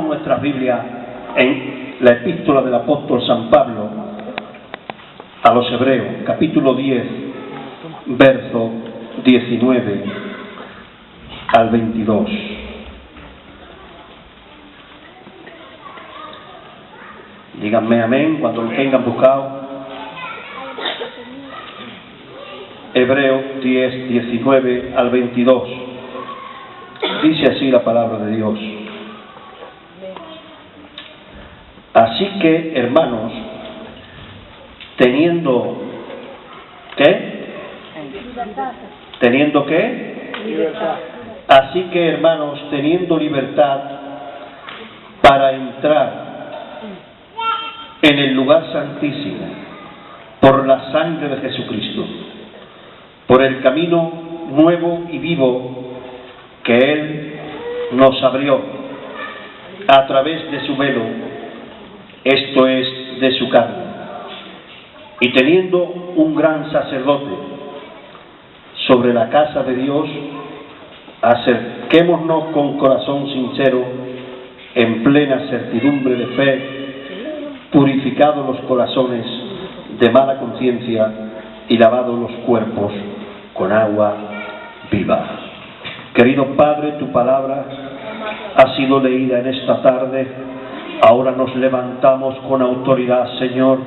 Nuestra Biblia en la epístola del apóstol San Pablo a los Hebreos, capítulo 10, verso 19 al 22. Díganme amén cuando lo tengan buscado. Hebreos 10, 19 al 22. Dice así la palabra de Dios. Así que, hermanos, teniendo ¿qué? ¿Teniendo qué? Libertad. Así que, hermanos, teniendo libertad para entrar en el lugar santísimo por la sangre de Jesucristo, por el camino nuevo y vivo que Él nos abrió a través de su velo, esto es, de su carne. Y teniendo un gran sacerdote sobre la casa de Dios, acerquémonos con corazón sincero, en plena certidumbre de fe, purificados los corazones de mala conciencia y lavados los cuerpos con agua viva. Querido Padre, tu palabra ha sido leída en esta tarde. Ahora nos levantamos con autoridad, Señor,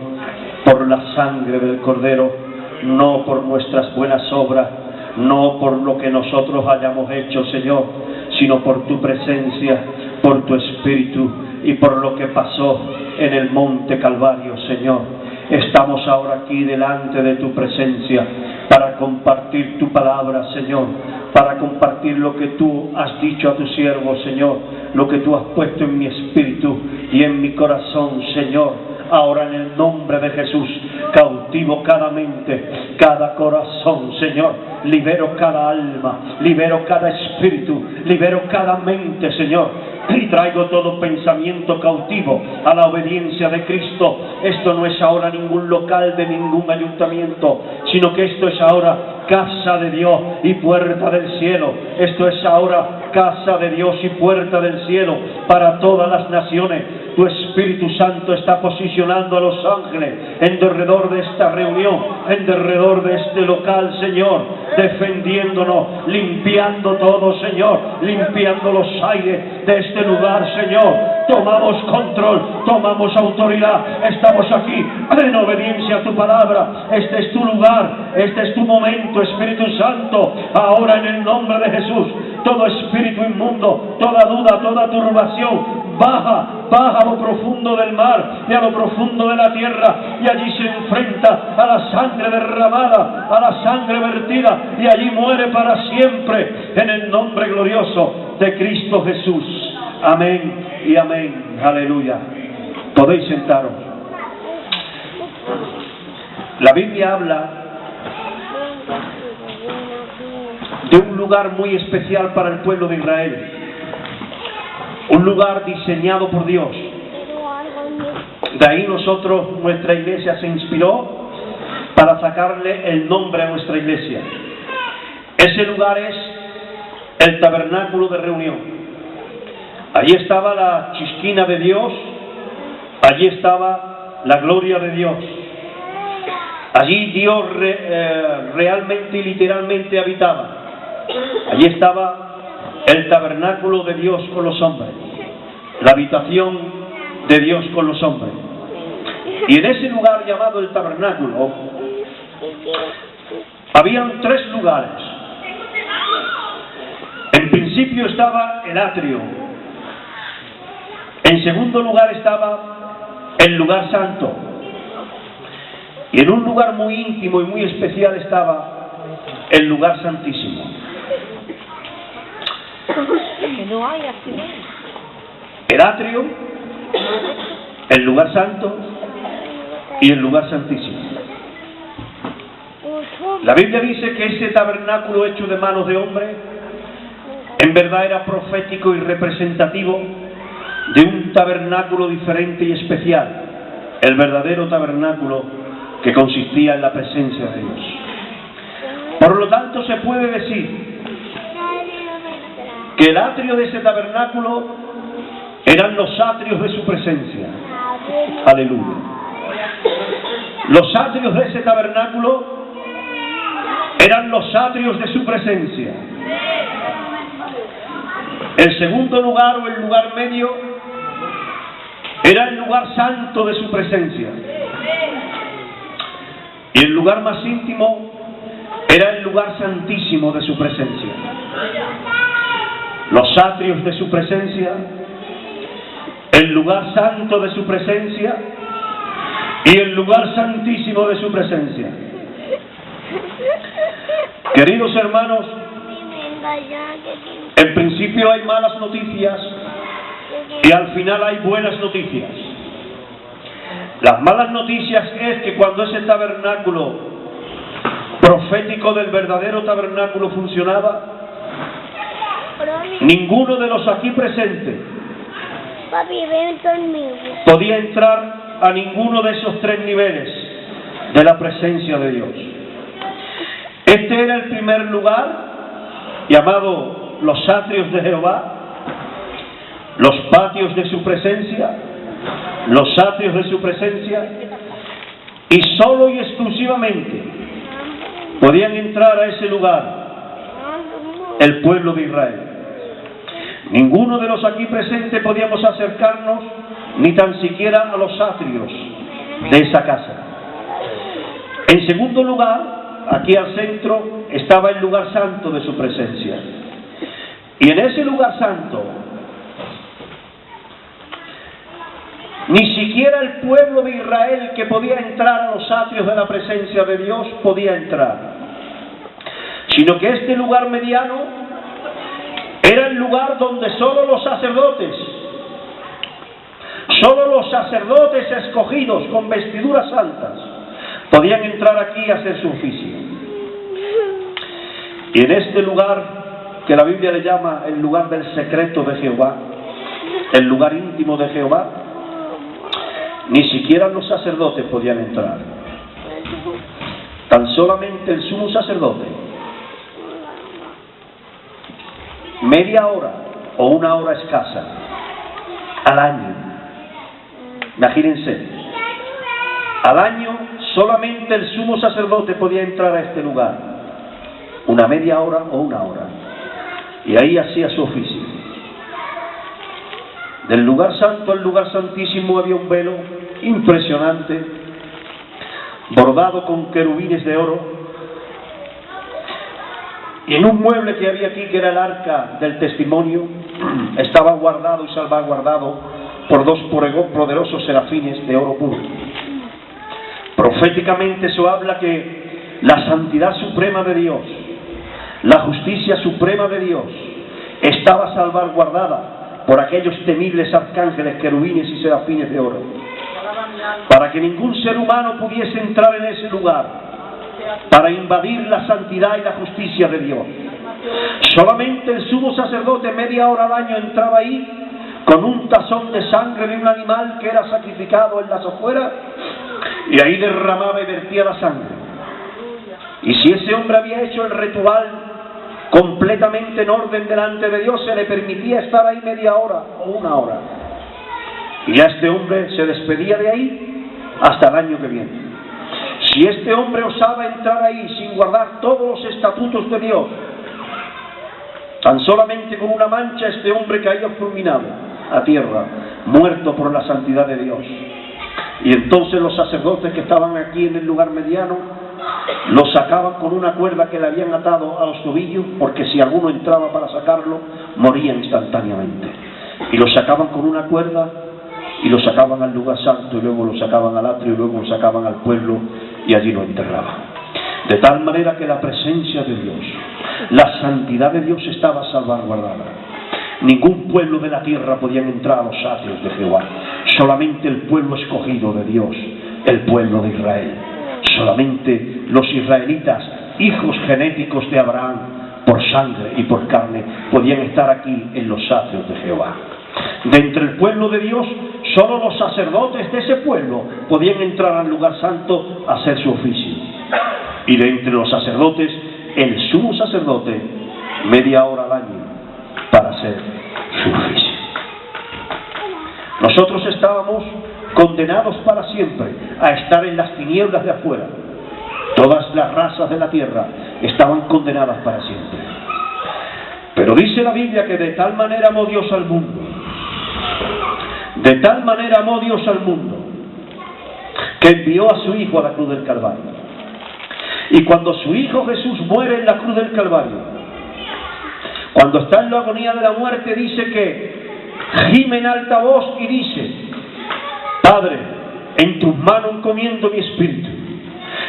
por la sangre del Cordero, no por nuestras buenas obras, no por lo que nosotros hayamos hecho, Señor, sino por tu presencia, por tu Espíritu y por lo que pasó en el monte Calvario, Señor. Estamos ahora aquí delante de tu presencia para compartir tu palabra, Señor, para compartir lo que tú has dicho a tu siervo, Señor, lo que tú has puesto en mi espíritu y en mi corazón, Señor. Ahora en el nombre de Jesús, cautivo cada mente, cada corazón, Señor. Libero cada alma, libero cada espíritu, libero cada mente, Señor. Y traigo todo pensamiento cautivo a la obediencia de Cristo. Esto no es ahora ningún local de ningún ayuntamiento, sino que esto es ahora casa de Dios y puerta del cielo. Esto es ahora casa de Dios y puerta del cielo para todas las naciones. Tu Espíritu Santo está posicionando a los ángeles en derredor de esta reunión, en derredor de este local, Señor, defendiéndonos, limpiando todo, Señor, limpiando los aires de este lugar, Señor. Tomamos control, tomamos autoridad, estamos aquí en obediencia a tu palabra. Este es tu lugar, este es tu momento, Espíritu Santo. Ahora en el nombre de Jesús, todo espíritu inmundo, toda duda, toda turbación, baja a lo profundo del mar y a lo profundo de la tierra, y allí se enfrenta a la sangre derramada, a la sangre vertida, y allí muere para siempre en el nombre glorioso de Cristo Jesús. Amén y amén. Aleluya. Podéis sentaros. La Biblia habla de un lugar muy especial para el pueblo de Israel. Un lugar diseñado por Dios. De ahí nuestra iglesia se inspiró para sacarle el nombre a nuestra iglesia. Ese lugar es el tabernáculo de reunión. Allí estaba la chisquina de Dios, allí estaba la gloria de Dios. Allí Dios realmente y literalmente habitaba. Allí estaba el tabernáculo de Dios con los hombres, la habitación de Dios con los hombres. Y en ese lugar llamado el tabernáculo habían tres lugares. En principio estaba el atrio. En segundo lugar estaba el lugar santo. Y en un lugar muy íntimo y muy especial estaba el lugar santísimo. El atrio, el lugar santo y el lugar santísimo. La Biblia dice que ese tabernáculo hecho de manos de hombre en verdad era profético y representativo de un tabernáculo diferente y especial, el verdadero tabernáculo que consistía en la presencia de Dios. Por lo tanto, se puede decir que el atrio de ese tabernáculo eran los atrios de su presencia. Aleluya. Los atrios de ese tabernáculo eran los atrios de su presencia. El segundo lugar, o el lugar medio, era el lugar santo de su presencia. Y el lugar más íntimo era el lugar santísimo de su presencia. Los atrios de su presencia, el lugar santo de su presencia y el lugar santísimo de su presencia. Queridos hermanos, en principio hay malas noticias y al final hay buenas noticias. Las malas noticias es que cuando ese tabernáculo profético del verdadero tabernáculo funcionaba, ninguno de los aquí presentes podía entrar a ninguno de esos tres niveles de la presencia de Dios. Este era el primer lugar, llamado los atrios de Jehová, los patios de su presencia, los atrios de su presencia, y solo y exclusivamente podían entrar a ese lugar el pueblo de Israel. Ninguno de los aquí presentes podíamos acercarnos ni tan siquiera a los atrios de esa casa. En segundo lugar, aquí al centro, estaba el lugar santo de su presencia. Y en ese lugar santo, ni siquiera el pueblo de Israel que podía entrar a los atrios de la presencia de Dios podía entrar, sino que este lugar mediano era el lugar donde solo los sacerdotes escogidos con vestiduras santas podían entrar aquí a hacer su oficio. Y en este lugar que la Biblia le llama el lugar del secreto de Jehová, el lugar íntimo de Jehová, ni siquiera los sacerdotes podían entrar. Tan solamente el sumo sacerdote, media hora o una hora escasa al año, imagínense, al año solamente el sumo sacerdote podía entrar a este lugar, una media hora o una hora, y ahí hacía su oficio. Del lugar santo al lugar santísimo había un velo impresionante, bordado con querubines de oro, y en un mueble que había aquí, que era el arca del testimonio, estaba guardado y salvaguardado por dos poderosos serafines de oro puro. Proféticamente eso habla que la santidad suprema de Dios, la justicia suprema de Dios, estaba salvaguardada por aquellos temibles arcángeles, querubines y serafines de oro, para que ningún ser humano pudiese entrar en ese lugar para invadir la santidad y la justicia de Dios. Solamente el sumo sacerdote media hora al año entraba ahí con un tazón de sangre de un animal que era sacrificado en las afueras, y ahí derramaba y vertía la sangre. Y si ese hombre había hecho el ritual completamente en orden delante de Dios, se le permitía estar ahí media hora o una hora, y a este hombre se despedía de ahí hasta el año que viene. Si este hombre osaba entrar ahí sin guardar todos los estatutos de Dios, tan solamente con una mancha, este hombre caía fulminado a tierra, muerto por la santidad de Dios. Y entonces los sacerdotes que estaban aquí en el lugar mediano lo sacaban con una cuerda que le habían atado a los tobillos, porque si alguno entraba para sacarlo, moría instantáneamente. Y lo sacaban con una cuerda y lo sacaban al lugar santo, y luego lo sacaban al atrio, y luego lo sacaban al pueblo, y allí lo enterraban. De tal manera que la presencia de Dios, la santidad de Dios estaba salvaguardada. Ningún pueblo de la tierra podía entrar a los atrios de Jehová. Solamente el pueblo escogido de Dios, el pueblo de Israel. Solamente los israelitas, hijos genéticos de Abraham, por sangre y por carne, podían estar aquí en los atrios de Jehová. De entre el pueblo de Dios, solo los sacerdotes de ese pueblo podían entrar al lugar santo a hacer su oficio. Y de entre los sacerdotes, el sumo sacerdote, media hora al año para hacer su oficio. Nosotros estábamos condenados para siempre a estar en las tinieblas de afuera. Todas las razas de la tierra estaban condenadas para siempre. Pero dice la Biblia que de tal manera amó Dios al mundo, de tal manera amó Dios al mundo, que envió a su Hijo a la cruz del Calvario. Y cuando su Hijo Jesús muere en la cruz del Calvario, cuando está en la agonía de la muerte, dice que gime en alta voz y dice: Padre, en tus manos encomiendo mi espíritu.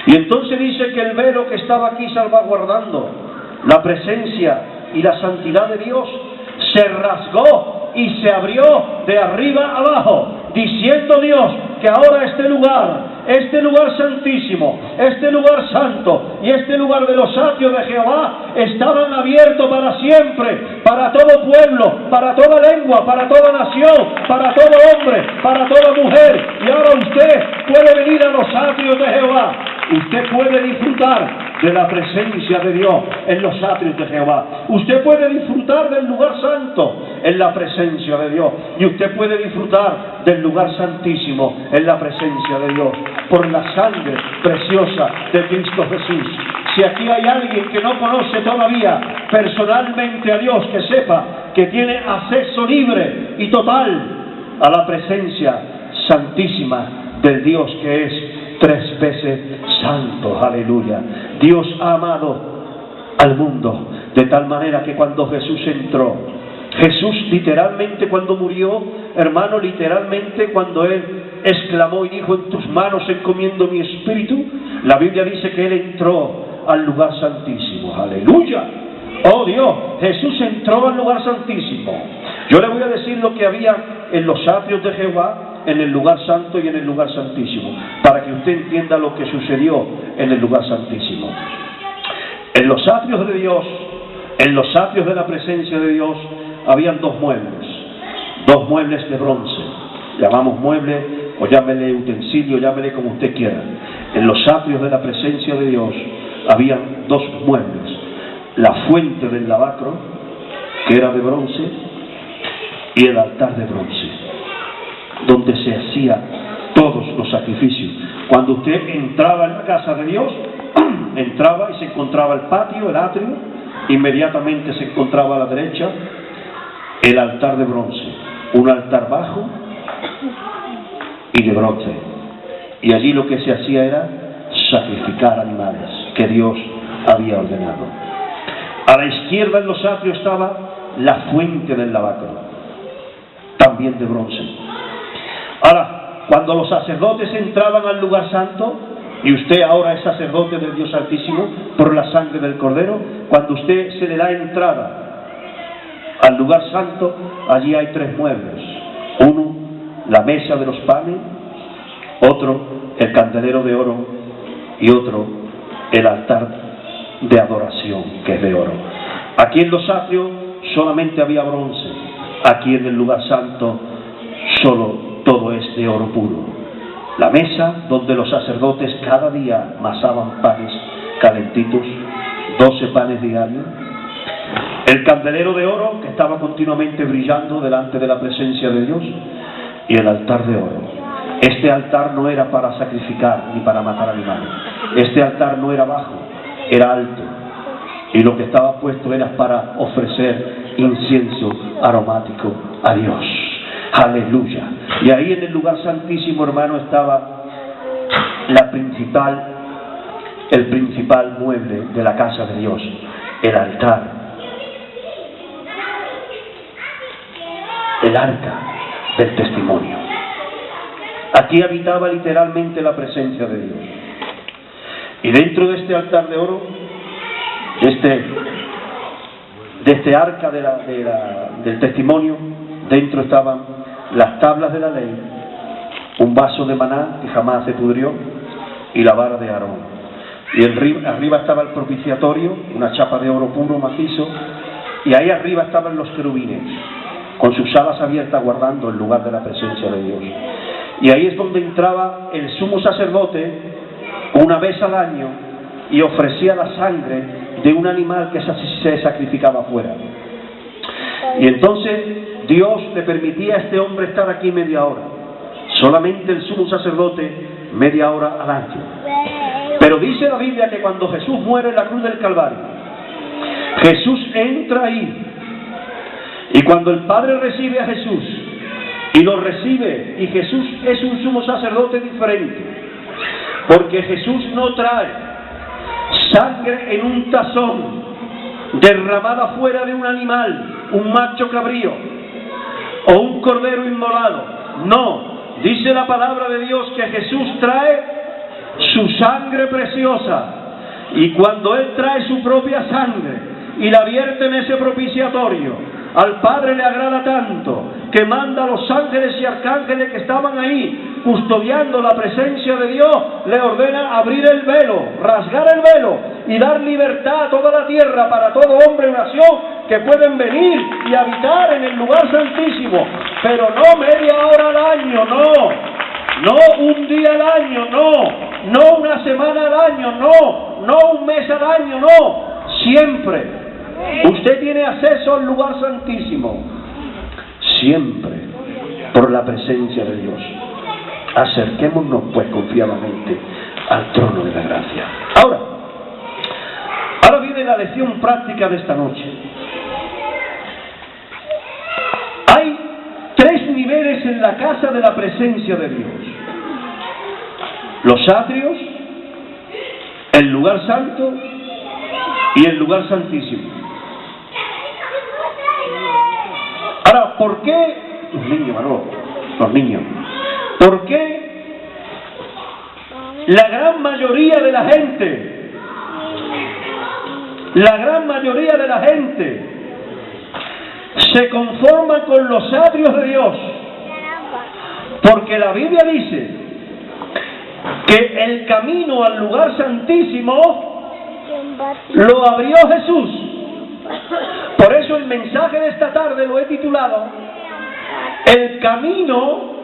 Y entonces dice que el velo que estaba aquí salvaguardando la presencia y la santidad de Dios se rasgó y se abrió de arriba abajo, diciendo Dios que ahora este lugar santísimo, este lugar santo y este lugar de los atrios de Jehová estaban abiertos para siempre, para todo pueblo, para toda lengua, para toda nación, para todo hombre, para toda mujer. Y ahora usted puede venir a los atrios de Jehová. Usted puede disfrutar de la presencia de Dios en los atrios de Jehová. Usted puede disfrutar del lugar santo en la presencia de Dios. Y usted puede disfrutar del lugar santísimo en la presencia de Dios, por la sangre preciosa de Cristo Jesús. Si aquí hay alguien que no conoce todavía personalmente a Dios, que sepa que tiene acceso libre y total a la presencia santísima del Dios que es 3 veces santo. Aleluya. Dios ha amado al mundo de tal manera que cuando Jesús entró, Jesús literalmente cuando murió, hermano, literalmente cuando Él exclamó y dijo: en tus manos encomiendo mi espíritu, la Biblia dice que Él entró al lugar santísimo. Aleluya. Oh Dios, Jesús entró al lugar santísimo. Yo le voy a decir lo que había en los atrios de Jehová, en el lugar santo y en el lugar santísimo, para que usted entienda lo que sucedió en el lugar santísimo. En los atrios de Dios, en los atrios de la presencia de Dios, habían 2 muebles de bronce. Llamamos mueble, o llámele utensilio, llámele como usted quiera. En los atrios de la presencia de Dios habían 2 muebles: la fuente del lavacro, que era de bronce, y el altar de bronce, donde se hacían todos los sacrificios. Cuando usted entraba en la casa de Dios, entraba y se encontraba el patio, el atrio, inmediatamente se encontraba a la derecha el altar de bronce, un altar bajo y de bronce. Y allí lo que se hacía era sacrificar animales que Dios había ordenado. A la izquierda en los atrios estaba la fuente del lavacro, también de bronce. Ahora, cuando los sacerdotes entraban al lugar santo, y usted ahora es sacerdote del Dios Altísimo por la sangre del Cordero, cuando usted se le da entrada al lugar santo, allí hay 3 muebles. Uno, la mesa de los panes; otro, el candelero de oro; y otro, el altar de adoración, que es de oro. Aquí en los atrios solamente había bronce. Aquí en el lugar santo solo todo es de oro puro. La mesa donde los sacerdotes cada día amasaban panes calentitos, 12 panes diarios. El candelero de oro que estaba continuamente brillando delante de la presencia de Dios, y el altar de oro. Este altar no era para sacrificar ni para matar animales. Este altar no era bajo, era alto, y lo que estaba puesto era para ofrecer incienso aromático a Dios. Aleluya. Y ahí en el lugar santísimo, hermano, estaba el principal mueble de la casa de Dios, el altar, el arca del testimonio. Aquí habitaba literalmente la presencia de Dios. Y dentro de este altar de oro, de este arca del testimonio, dentro estaban las tablas de la ley, un vaso de maná que jamás se pudrió, y la vara de Aarón. Y arriba estaba el propiciatorio, una chapa de oro puro macizo, y ahí arriba estaban los querubines, con sus alas abiertas guardando el lugar de la presencia de Dios. Y ahí es donde entraba el sumo sacerdote una vez al año y ofrecía la sangre de un animal que se sacrificaba afuera. Y entonces Dios le permitía a este hombre estar aquí media hora. Solamente el sumo sacerdote media hora al año. Pero dice la Biblia que cuando Jesús muere en la cruz del Calvario, Jesús entra ahí. Y cuando el Padre recibe a Jesús, y lo recibe, y Jesús es un sumo sacerdote diferente, porque Jesús no trae sangre en un tazón derramada fuera de un animal, un macho cabrío o un cordero inmolado. No, dice la palabra de Dios que Jesús trae su sangre preciosa, y cuando Él trae su propia sangre y la vierte en ese propiciatorio, al Padre le agrada tanto que manda a los ángeles y arcángeles que estaban ahí custodiando la presencia de Dios, le ordena abrir el velo, rasgar el velo y dar libertad a toda la tierra para todo hombre y nación que pueden venir y habitar en el lugar santísimo, pero no media hora al año, no un día al año, no una semana al año, no un mes al año, no, siempre. Usted tiene acceso al lugar santísimo, siempre, por la presencia de Dios. Acerquémonos pues confiadamente al trono de la gracia. Ahora viene la lección práctica de esta noche. Hay 3 niveles en la casa de la presencia de Dios: los atrios, el lugar santo y el lugar santísimo. Ahora, ¿por qué los niños? ¿Por qué la gran mayoría de la gente se conforma con los atrios de Dios? Porque la Biblia dice que el camino al lugar santísimo lo abrió Jesús. Por eso el mensaje de esta tarde lo he titulado El camino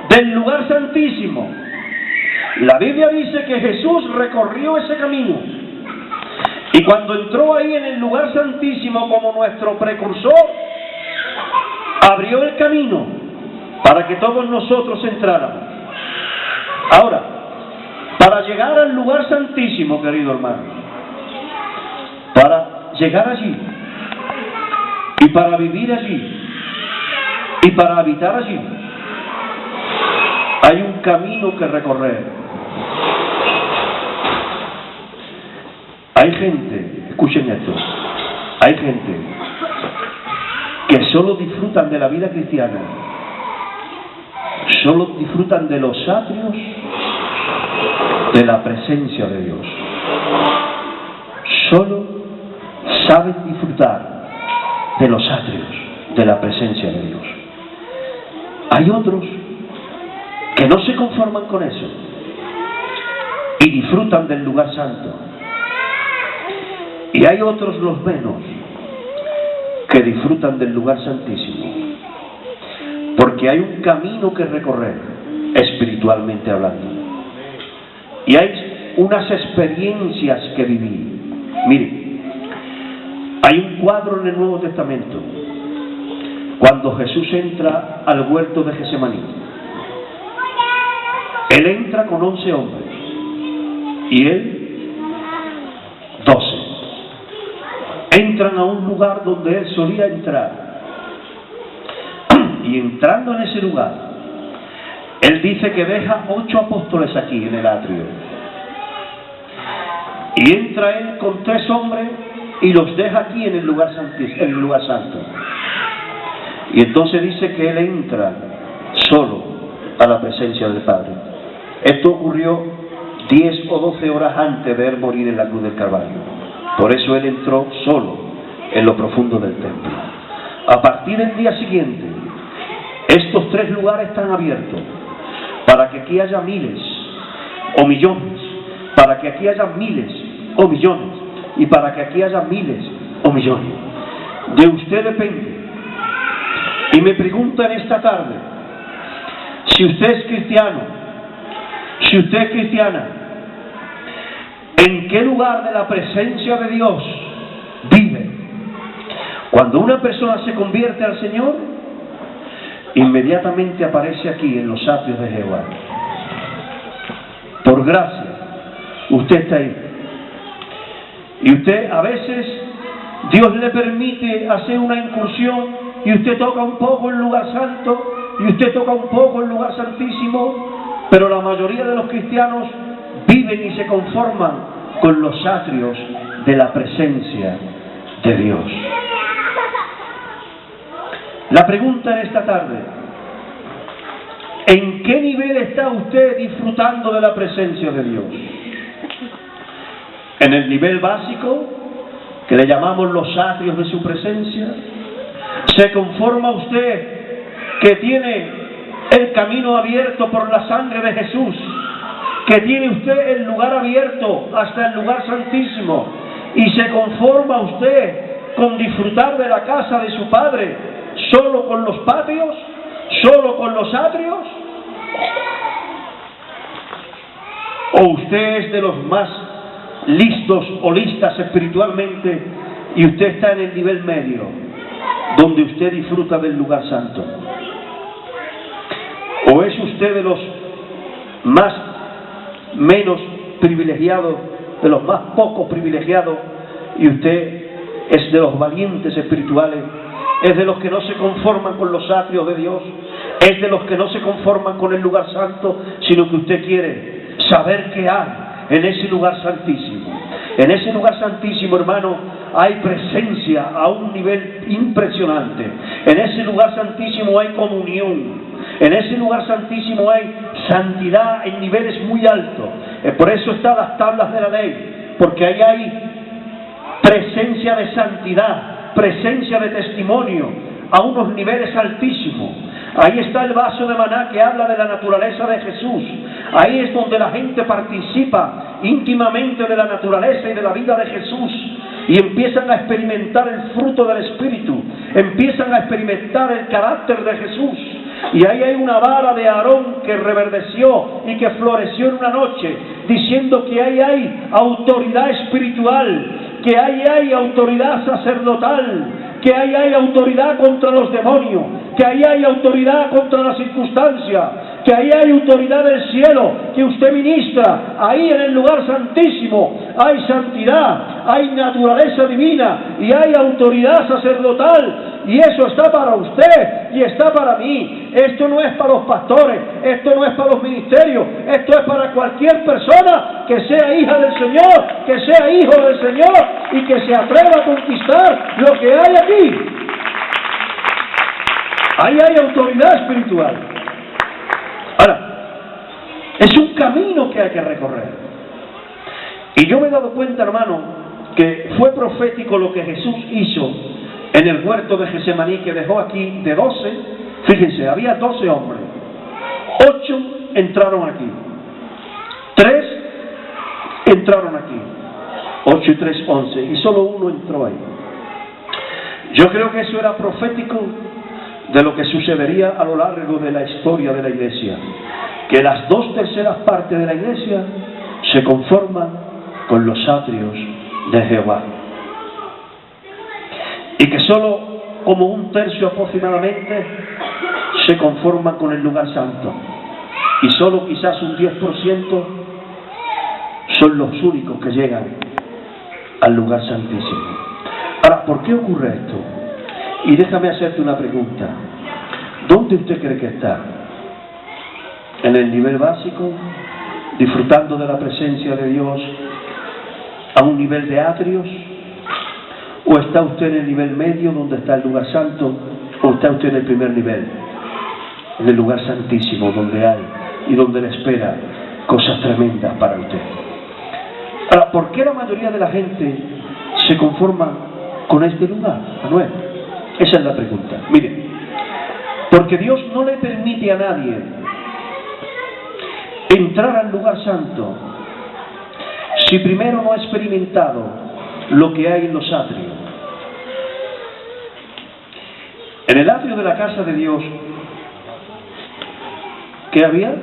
del lugar santísimo. La Biblia dice que Jesús recorrió ese camino, y cuando entró ahí en el lugar santísimo como nuestro precursor, abrió el camino para que todos nosotros entráramos. Ahora, para llegar al lugar santísimo, querido hermano, para llegar allí y para vivir allí y para habitar allí, hay un camino que recorrer. Hay gente, escuchen esto, hay gente que solo disfrutan de la vida cristiana, solo disfrutan de los atrios de la presencia de Dios, solo saben disfrutar de los atrios de la presencia de Dios. Hay otros que no se conforman con eso y disfrutan del lugar santo, y hay otros, los menos, que disfrutan del lugar santísimo, porque hay un camino que recorrer espiritualmente hablando, y hay unas experiencias que vivir. Mire, hay un cuadro en el Nuevo Testamento cuando Jesús entra al huerto de Getsemaní. Él entra con 11 hombres y él 12. Entran a un lugar donde él solía entrar, y entrando en ese lugar, él dice que deja 8 apóstoles aquí en el atrio, y entra él con 3 hombres y los deja aquí en el lugar santo. Y entonces dice que él entra solo a la presencia del Padre. Esto ocurrió 10 o 12 horas antes de él morir en la cruz del Calvario. Por eso él entró solo en lo profundo del templo. A partir del día siguiente, estos 3 lugares están abiertos para que aquí haya miles o millones, para que aquí haya miles o millones, y para que aquí haya miles o millones. De usted depende. Y me pregunta en esta tarde, si usted es cristiano, si usted es cristiana, ¿en qué lugar de la presencia de Dios vive? Cuando una persona se convierte al Señor, inmediatamente aparece aquí en los atrios de Jehová. Por gracia, usted está ahí. Y usted, a veces, Dios le permite hacer una incursión y usted toca un poco el lugar santo y usted toca un poco el lugar santísimo, pero la mayoría de los cristianos viven y se conforman con los atrios de la presencia de Dios. La pregunta en esta tarde: ¿en qué nivel está usted disfrutando de la presencia de Dios? ¿En el nivel básico, que le llamamos los atrios de su presencia? ¿Se conforma usted que tiene el camino abierto por la sangre de Jesús? ¿Que tiene usted el lugar abierto hasta el lugar santísimo? ¿Y se conforma usted con disfrutar de la casa de su Padre solo con los patios? ¿Solo con los atrios? ¿O usted es de los más listos o listas espiritualmente y usted está en el nivel medio, donde usted disfruta del lugar santo? ¿O es usted de los menos privilegiados, de los más pocos privilegiados, y usted es de los valientes espirituales? ¿Es de los que no se conforman con los atrios de Dios? ¿Es de los que no se conforman con el lugar santo, sino que usted quiere saber qué hay en ese lugar santísimo? En ese lugar santísimo, hermano, hay presencia a un nivel impresionante. En ese lugar santísimo hay comunión. En ese lugar santísimo hay santidad en niveles muy altos. Por eso están las tablas de la ley, porque ahí hay presencia de santidad, presencia de testimonio a unos niveles altísimos. Ahí está el vaso de maná que habla de la naturaleza de Jesús. Ahí es donde la gente participa íntimamente de la naturaleza y de la vida de Jesús, y empiezan a experimentar el fruto del Espíritu, empiezan a experimentar el carácter de Jesús. Y ahí hay una vara de Aarón que reverdeció y que floreció en una noche, diciendo que ahí hay autoridad espiritual, que ahí hay autoridad sacerdotal, que ahí hay autoridad contra los demonios, que ahí hay autoridad contra las circunstancias, que ahí hay autoridad del cielo que usted ministra. Ahí en el lugar santísimo hay santidad, hay naturaleza divina y hay autoridad sacerdotal. Y eso está para usted y está para mí. Esto no es para los pastores, esto no es para los ministerios, esto es para cualquier persona que sea hija del Señor, que sea hijo del Señor y que se atreva a conquistar lo que hay aquí. Ahí hay autoridad espiritual. Ahora, es un camino que hay que recorrer. Y yo me he dado cuenta, hermano, que fue profético lo que Jesús hizo en el huerto de Getsemaní, que dejó aquí de 12, fíjense, había 12 hombres, 8 entraron aquí, 3 entraron aquí, 8 y 3, 11, y solo uno entró ahí. Yo creo que eso era profético de lo que sucedería a lo largo de la historia de la iglesia, que las 2/3 partes de la iglesia se conforman con los atrios de Jehová, y que solo como 1/3 aproximadamente se conforman con el lugar santo, y solo quizás un 10% son los únicos que llegan al lugar santísimo. Ahora, ¿por qué ocurre esto? Y déjame hacerte una pregunta: ¿dónde usted cree que está? ¿En el nivel básico, disfrutando de la presencia de Dios a un nivel de atrios? ¿O está usted en el nivel medio, donde está el lugar santo? ¿O está usted en el primer nivel, en el lugar santísimo, donde hay y donde le espera cosas tremendas para usted? Ahora, ¿por qué la mayoría de la gente se conforma con este lugar, Manuel? Esa es la pregunta. Mire, porque Dios no le permite a nadie entrar al lugar santo si primero no ha experimentado lo que hay en los atrios. En el atrio de la casa de Dios, ¿qué había?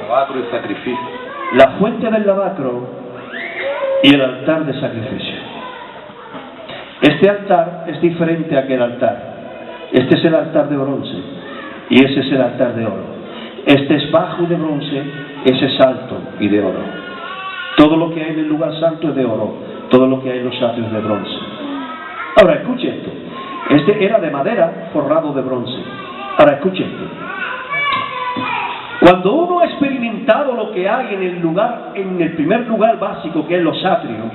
Lavacro y sacrificio. La fuente del lavacro y el altar de sacrificio. Este altar es diferente a aquel altar. Este es el altar de bronce. Y ese es el altar de oro. Este es bajo y de bronce, ese es alto y de oro. Todo lo que hay en el lugar santo es de oro, todo lo que hay en los atrios de bronce. Ahora escuche esto. Este era de madera forrado de bronce. Ahora escuche esto. Cuando uno ha experimentado lo que hay en el primer lugar básico, que es los atrios,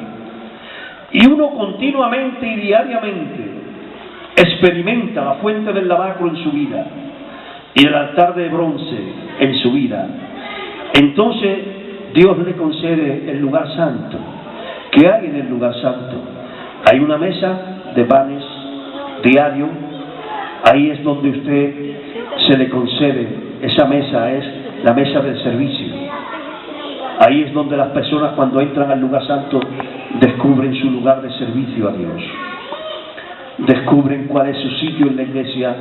y uno continuamente y diariamente experimenta la fuente del lavacro en su vida y el altar de bronce en su vida, entonces Dios le concede el lugar santo. ¿Qué hay en el lugar santo? Hay una mesa de panes diario. Ahí es donde usted se le concede. Esa mesa es la mesa del servicio. Ahí es donde las personas, cuando entran al lugar santo, descubren su lugar de servicio a Dios. Descubren cuál es su sitio en la iglesia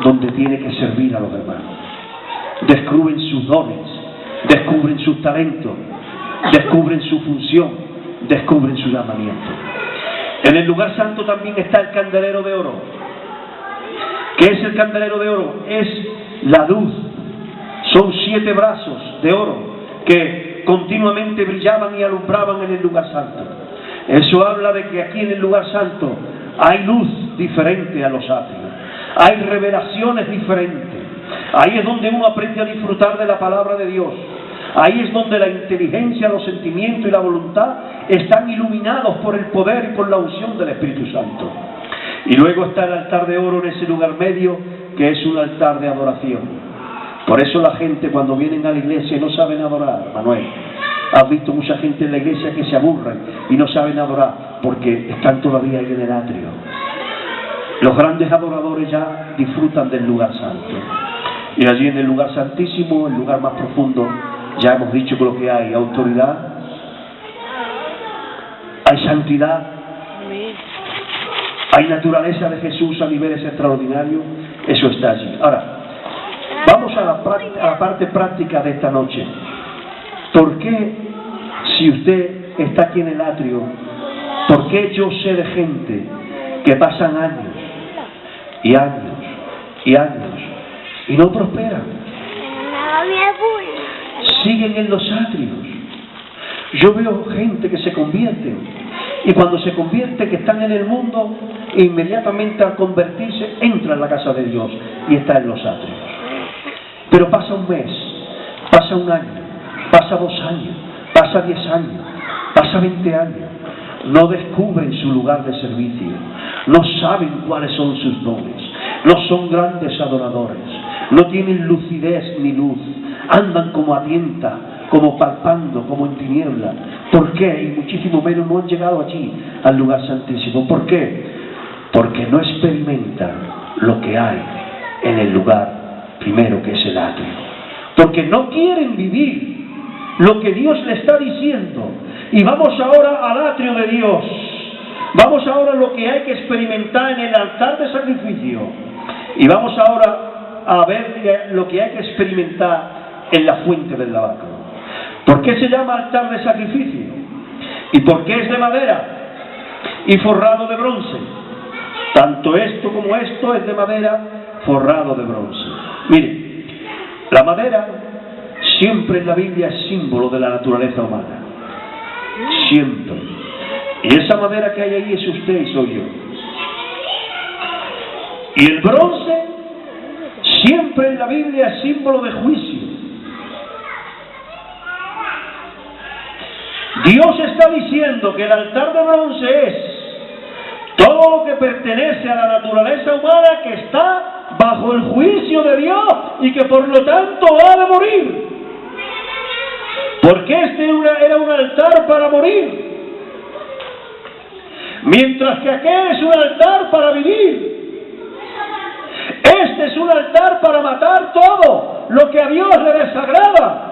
donde tiene que servir a los hermanos. Descubren sus dones, descubren sus talentos, descubren su función, descubren su llamamiento. En el lugar santo también está el candelero de oro. ¿Qué es el candelero de oro? Es la luz. Son 7 brazos de oro que continuamente brillaban y alumbraban en el lugar santo. Eso habla de que aquí en el lugar santo hay luz diferente a los atrios. Hay revelaciones diferentes. Ahí es donde uno aprende a disfrutar de la palabra de Dios. Ahí es donde la inteligencia, los sentimientos y la voluntad están iluminados por el poder y por la unción del Espíritu Santo. Y luego está el altar de oro en ese lugar medio, que es un altar de adoración. Por eso la gente, cuando vienen a la iglesia, no saben adorar, Manuel. Has visto mucha gente en la iglesia que se aburren y no saben adorar porque están todavía ahí en el atrio. Los grandes adoradores ya disfrutan del lugar santo. Y allí en el lugar santísimo, el lugar más profundo, ya hemos dicho que lo que hay autoridad, hay santidad, hay naturaleza de Jesús a niveles extraordinarios. Eso está allí. Ahora, vamos a la parte práctica de esta noche. ¿Por qué, si usted está aquí en el atrio, por qué yo sé de gente que pasan años y años y años y no prosperan? Siguen en los atrios. Yo veo gente que se convierte, y cuando se convierte, que están en el mundo, inmediatamente al convertirse entra en la casa de Dios y está en los atrios. Pero pasa un mes, pasa un año, pasa 2 años, pasa 10 años, pasa 20 años, no descubren su lugar de servicio, no saben cuáles son sus dones, no son grandes adoradores, no tienen lucidez ni luz, andan como a tienta, como palpando, como en tiniebla. ¿Por qué? Y muchísimo menos no han llegado allí, al lugar santísimo. ¿Por qué? Porque no experimentan lo que hay en el lugar primero, que es el atrio. Porque no quieren vivir lo que Dios le está diciendo. Y vamos ahora al atrio de Dios. Vamos ahora a lo que hay que experimentar en el altar de sacrificio. Y vamos ahora a ver lo que hay que experimentar en la fuente del lavacro. ¿Por qué se llama altar de sacrificio? ¿Y por qué es de madera y forrado de bronce? Tanto esto como esto es de madera forrado de bronce. Mire, la madera siempre en la Biblia es símbolo de la naturaleza humana. Siempre. Y esa madera que hay ahí es usted y soy yo. Y el bronce siempre en la Biblia es símbolo de juicio. Dios está diciendo que el altar de bronce es todo lo que pertenece a la naturaleza humana que está bajo el juicio de Dios y que por lo tanto ha de morir. Porque este era un altar para morir, mientras que aquel es un altar para vivir. Este es un altar para matar todo lo que a Dios le desagrada.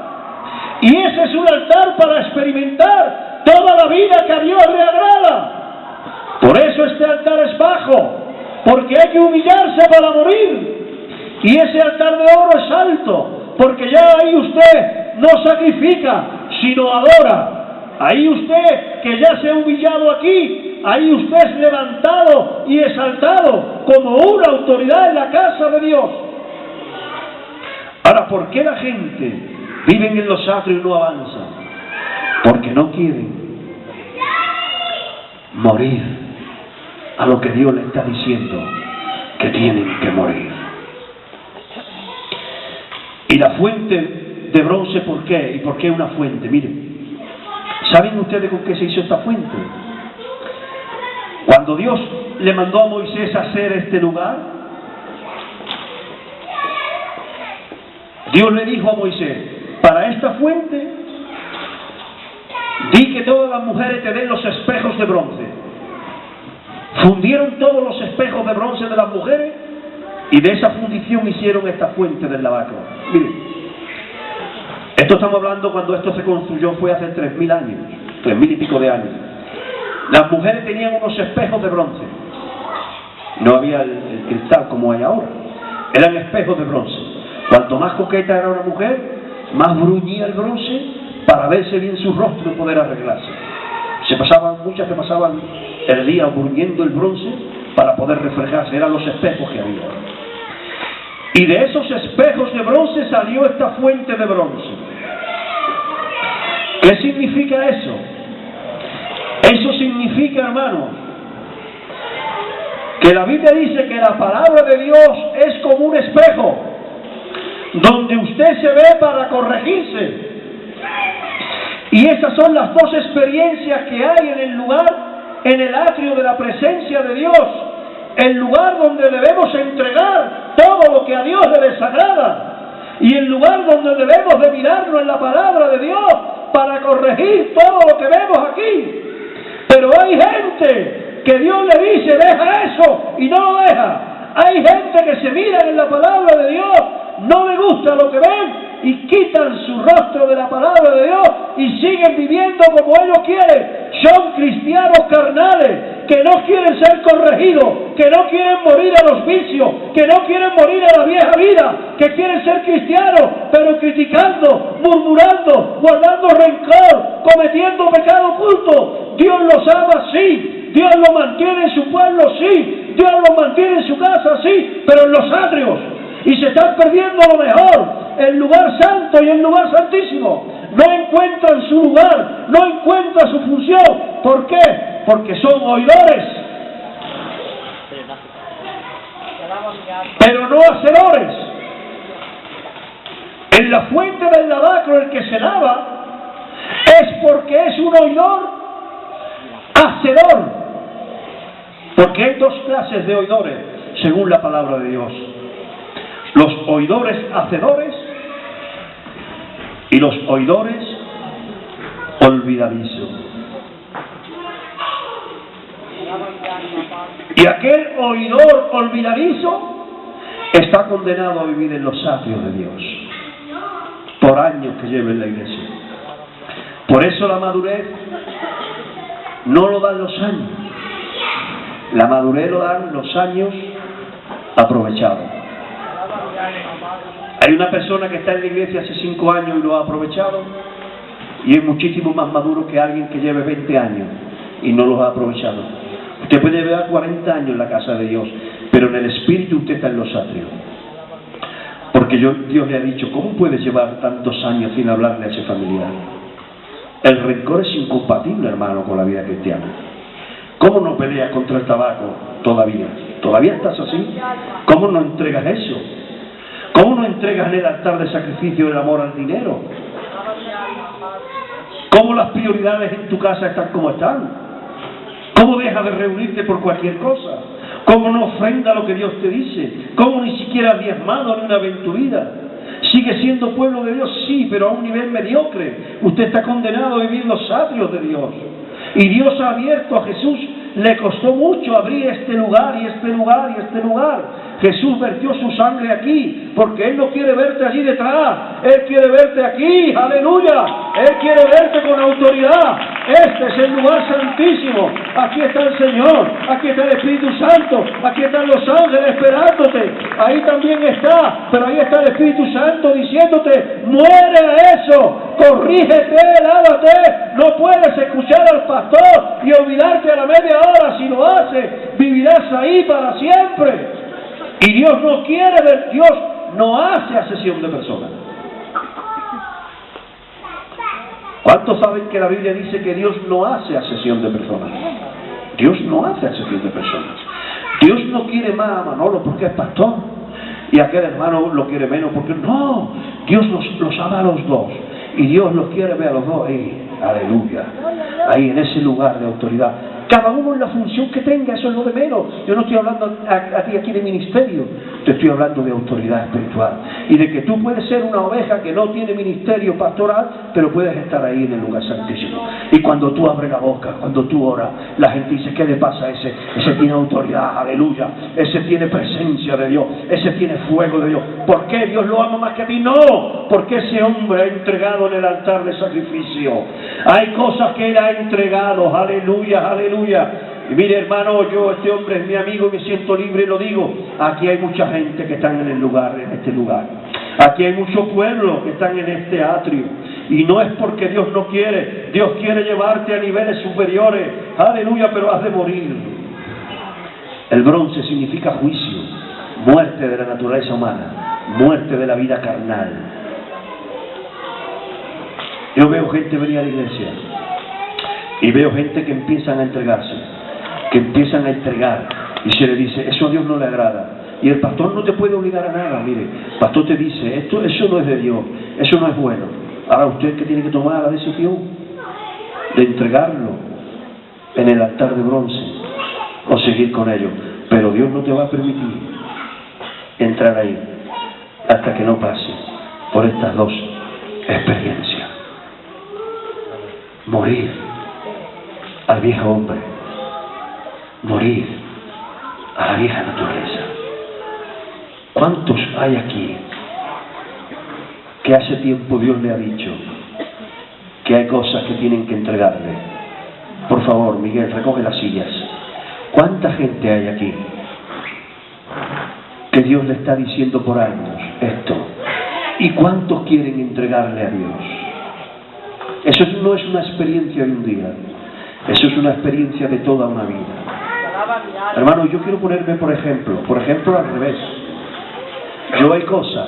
Y ese es un altar para experimentar toda la vida que a Dios le agrada. Por eso este altar es bajo, porque hay que humillarse para morir. Y ese altar de oro es alto, porque ya ahí usted no sacrifica, sino adora. Ahí usted, que ya se ha humillado aquí, ahí usted es levantado y exaltado como una autoridad en la casa de Dios. Ahora, ¿por qué la gente vive en los atrios y no avanza? Porque no quieren morir a lo que Dios le está diciendo que tienen que morir. Y la fuente de bronce, ¿por qué? ¿Y por qué una fuente? Miren, ¿saben ustedes con qué se hizo esta fuente? Cuando Dios le mandó a Moisés a hacer este lugar, Dios le dijo a Moisés: para esta fuente, di que todas las mujeres te den los espejos de bronce. Fundieron todos los espejos de bronce de las mujeres y de esa fundición hicieron esta fuente del lavacro. Miren, esto estamos hablando cuando esto se construyó, fue hace 3000 años, 3000 y pico de años. Las mujeres tenían unos espejos de bronce. No había el cristal como hay ahora. Eran espejos de bronce. Cuanto más coqueta era una mujer, más bruñía el bronce para verse bien su rostro y poder arreglarse. Muchas se pasaban el día bruñendo el bronce para poder reflejarse. Eran los espejos que había. Y de esos espejos de bronce salió esta fuente de bronce. ¿Qué significa eso? Eso significa, hermanos, que la Biblia dice que la palabra de Dios es como un espejo donde usted se ve para corregirse. Y esas son las dos experiencias que hay en el lugar, en el atrio de la presencia de Dios, el lugar donde debemos entregar todo lo que a Dios le desagrada, y el lugar donde debemos de mirarnos en la palabra de Dios para corregir todo lo que vemos aquí. Pero hay gente que Dios le dice: deja eso, y no lo deja. Hay gente que se mira en la palabra de Dios, no le gusta lo que ven y quitan su rostro de la palabra de Dios y siguen viviendo como ellos quieren. Son cristianos carnales que no quieren ser corregidos, que no quieren morir a los vicios, que no quieren morir a la vieja vida, que quieren ser cristianos, pero criticando, murmurando, guardando rencor, cometiendo pecado oculto. Dios los ama, sí. Dios los mantiene en su pueblo, sí. Dios los mantiene en su casa, sí. Pero en los atrios. Y se están perdiendo lo mejor, el lugar santo y el lugar santísimo. No encuentran su lugar, no encuentran su función. ¿Por qué? Porque son oidores, pero no hacedores. En la fuente del lavacro el que se lava es porque es un oidor hacedor. Porque hay dos clases de oidores, según la palabra de Dios: los oidores hacedores y los oidores olvidadizos. Y aquel oidor olvidadizo está condenado a vivir en los atrios de Dios por años que lleve en la iglesia. Por eso la madurez no lo dan los años, la madurez lo dan los años aprovechados. Hay una persona que está en la iglesia hace 5 años y lo ha aprovechado, y es muchísimo más maduro que alguien que lleve 20 años y no los ha aprovechado. Usted puede llevar 40 años en la casa de Dios, pero en el espíritu usted está en los atrios. Porque Dios le ha dicho: ¿cómo puedes llevar tantos años sin hablarle a ese familiar? El rencor es incompatible, hermano, con la vida cristiana. ¿Cómo no peleas contra el tabaco todavía? ¿Todavía estás así? ¿Cómo no entregas eso? ¿Cómo no entregas en el altar de sacrificio el amor al dinero? ¿Cómo las prioridades en tu casa están como están? ¿Cómo dejas de reunirte por cualquier cosa? ¿Cómo no ofrenda lo que Dios te dice? ¿Cómo ni siquiera has diezmado ni una vez en tu vida? ¿Sigue siendo pueblo de Dios? Sí, pero a un nivel mediocre. Usted está condenado a vivir los atrios de Dios. Y Dios ha abierto a Jesús. Le costó mucho abrir este lugar y este lugar y este lugar. Jesús vertió su sangre aquí, porque Él no quiere verte allí detrás. Él quiere verte aquí, aleluya. Él quiere verte con autoridad. Este es el lugar santísimo. Aquí está el Señor, aquí está el Espíritu Santo, aquí están los ángeles esperándote. Ahí también está, pero ahí está el Espíritu Santo diciéndote: muere a eso, corrígete, lávate. No puedes escuchar al pastor y olvidarte a la media hora. Si lo haces, vivirás ahí para siempre. Y Dios no quiere ver, Dios no hace acepción de personas. ¿Cuántos saben que la Biblia dice que Dios no hace acepción de personas? Dios no hace acepción de personas. Dios no quiere más a Manolo porque es pastor, y aquel hermano lo quiere menos porque no. Dios los ama a los dos, y Dios los quiere ver a los dos ahí, aleluya, ahí en ese lugar de autoridad. Cada uno en la función que tenga, eso es lo de menos. Yo no estoy hablando a ti aquí de ministerio, te estoy hablando de autoridad espiritual. Y de que tú puedes ser una oveja que no tiene ministerio pastoral, pero puedes estar ahí en el lugar santísimo. Y cuando tú abres la boca, cuando tú oras, la gente dice, ¿qué le pasa a ese? Ese tiene autoridad, aleluya. Ese tiene presencia de Dios, ese tiene fuego de Dios. ¿Por qué Dios lo ama más que a ti? No, porque ese hombre ha entregado en el altar de sacrificio. Hay cosas que él ha entregado, aleluya, aleluya. Y mire, hermano, este hombre es mi amigo y me siento libre y lo digo. Aquí hay mucha gente que están en el lugar, en este lugar. Aquí hay mucho pueblo que están en este atrio. Y no es porque Dios no quiere. Dios quiere llevarte a niveles superiores. Aleluya, pero has de morir. El bronce significa juicio, muerte de la naturaleza humana, muerte de la vida carnal. Yo veo gente venir a la iglesia y veo gente que empiezan a entregarse, que empiezan a entregar, y se le dice, eso a Dios no le agrada. Y el pastor no te puede obligar a nada. Mire, el pastor te dice, eso no es de Dios, eso no es bueno. Ahora usted que tiene que tomar la decisión de entregarlo en el altar de bronce o seguir con ello. Pero Dios no te va a permitir entrar ahí hasta que no pase por estas dos experiencias. Morir al viejo hombre, morir a la vieja naturaleza. ¿Cuántos hay aquí que hace tiempo Dios le ha dicho que hay cosas que tienen que entregarle? Por favor, Miguel, recoge las sillas. ¿Cuánta gente hay aquí que Dios le está diciendo por años esto? ¿Y cuántos quieren entregarle a Dios? Eso no es una experiencia de un día. Eso es una experiencia de toda una vida. Hermano, yo quiero ponerme por ejemplo al revés. Yo hay cosas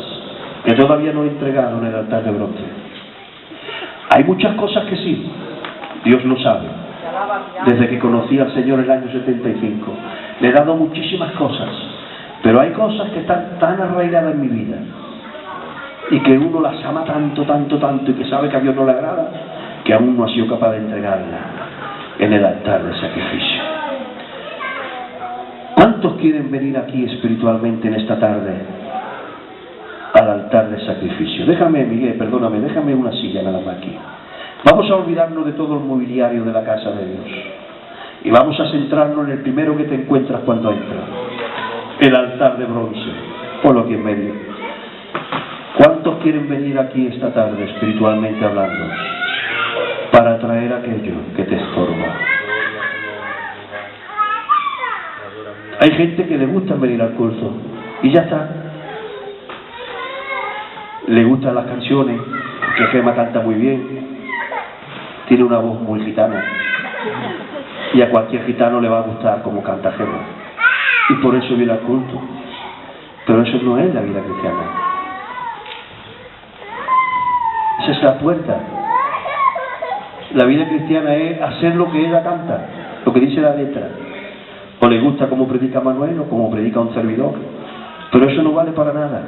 que todavía no he entregado en el altar de bronce. Hay muchas cosas que sí, Dios lo sabe. Desde que conocí al Señor el año 75, le he dado muchísimas cosas, pero hay cosas que están tan arraigadas en mi vida y que uno las ama tanto, tanto, tanto, y que sabe que a Dios no le agrada, que aún no ha sido capaz de entregarla en el altar de sacrificio. ¿Cuántos quieren venir aquí espiritualmente en esta tarde al altar de sacrificio? Déjame, Miguel, perdóname, déjame una silla nada más aquí. Vamos a olvidarnos de todo el mobiliario de la casa de Dios y vamos a centrarnos en el primero que te encuentras cuando entras, el altar de bronce. Ponlo aquí en medio. ¿Cuántos quieren venir aquí esta tarde espiritualmente hablando para traer aquello que te estorba? Hay gente que le gusta venir al culto y ya está. Le gustan las canciones, que Gema canta muy bien, tiene una voz muy gitana, y a cualquier gitano le va a gustar como canta Gema, y por eso viene al culto. Pero eso no es la vida cristiana. Esa es la puerta. La vida cristiana es hacer lo que ella canta, lo que dice la letra. O le gusta como predica Manuel o como predica un servidor, pero eso no vale para nada.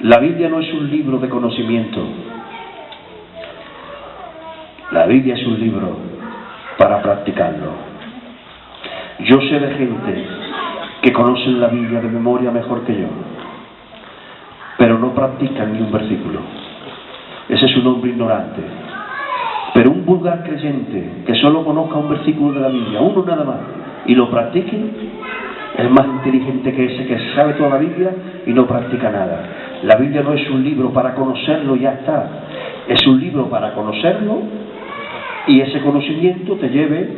La Biblia no es un libro de conocimiento. La Biblia es un libro para practicarlo. Yo sé de gente que conocen la Biblia de memoria mejor que yo, pero no practican ni un versículo. Ese es un hombre ignorante. Pero un vulgar creyente que solo conozca un versículo de la Biblia, uno nada más, y lo practique, es más inteligente que ese que sabe toda la Biblia y no practica nada. La Biblia no es un libro para conocerlo y ya está. Es un libro para conocerlo y ese conocimiento te lleve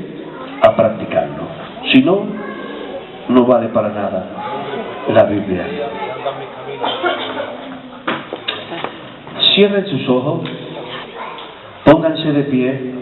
a practicarlo. Si no, no vale para nada la Biblia. Cierren sus ojos, pónganse de pie.